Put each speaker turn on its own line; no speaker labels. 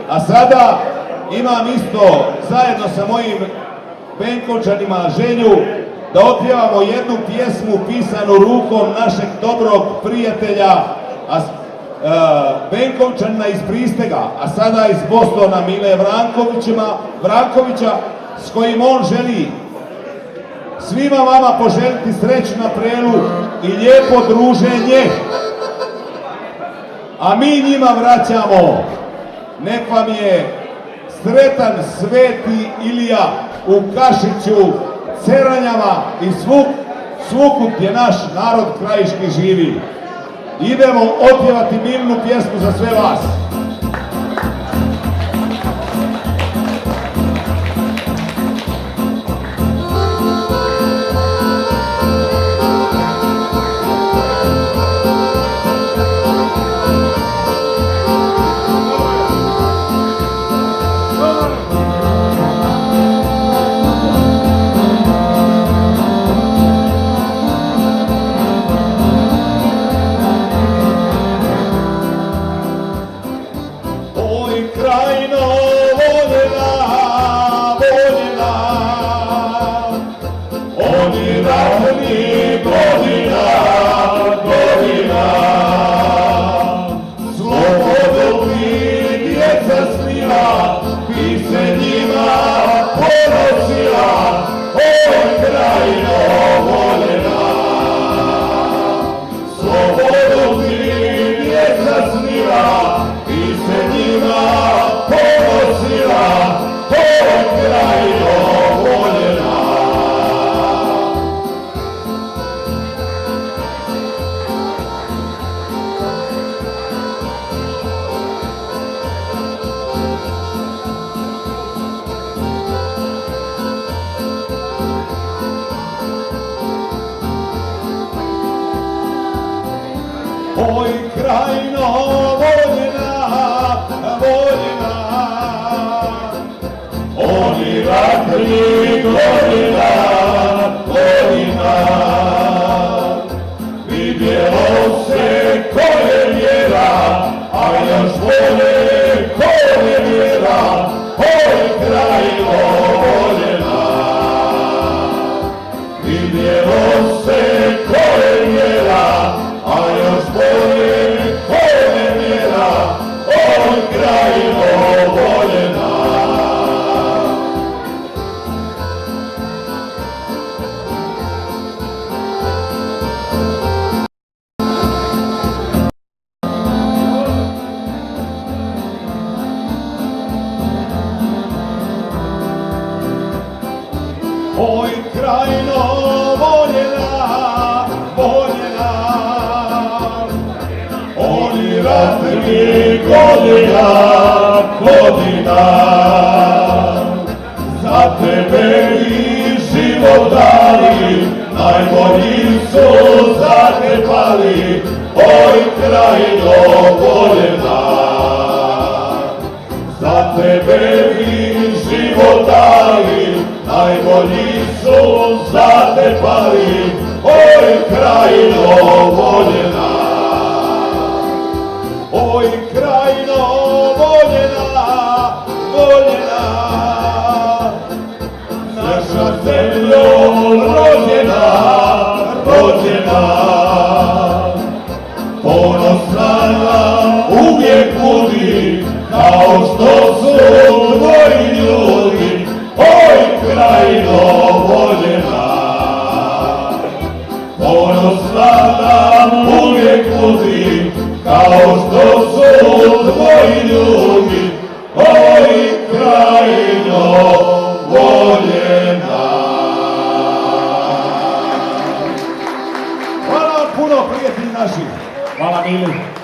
A sada imam isto zajedno sa mojim Benkovčanima želju da otpjevamo jednu pjesmu pisanu rukom našeg dobrog prijatelja Benkovčanina iz Pristega, a sada iz Bostona, Mile Vrankovića, s kojim on želi svima vama poželiti sreću na Prelu i lijepo druženje. A mi njima vraćamo, nek vam je sretan Sveti Ilija u Kašiću, Ceranjama i svugud gdje naš narod krajiški živi. Idemo otpjevati milnu pjesmu za sve vas. Krajino voljena, voljena, oni ratni godina, godina, slobodni djeca snila, bi se njima ponosila, oj krajino voljena, slobodni djeca snila, bi se njima ponosila, oj krajino voljena. Oj krajino voljena, voljena, oni ratni godina, godina, vidjelo se ko je vjera, a još bolje ko je vjera, oj krajino voljena, vidjelo se ko je vjera, a još bolje ko je vjera, oj krajino voljena. Oj krajino voljena, voljena, oni ratni godina, godina, za tebe i život dali, najbolji su zatepali, oj krajino voljena, za tebe i život dali, najbolji su zatepali, oj krajino voljena. Oj krajino voljena, voljena, naša zemljo rođena, rođena, ponosna nam uvijek budi, kao što su tvoji ljudi, oj krajino voljena, ponosna nam uvijek budi, kao što su tvoji ljudi, oj krajino voljena. Hvala vam puno, prijatelji naši.
Hvala Mili.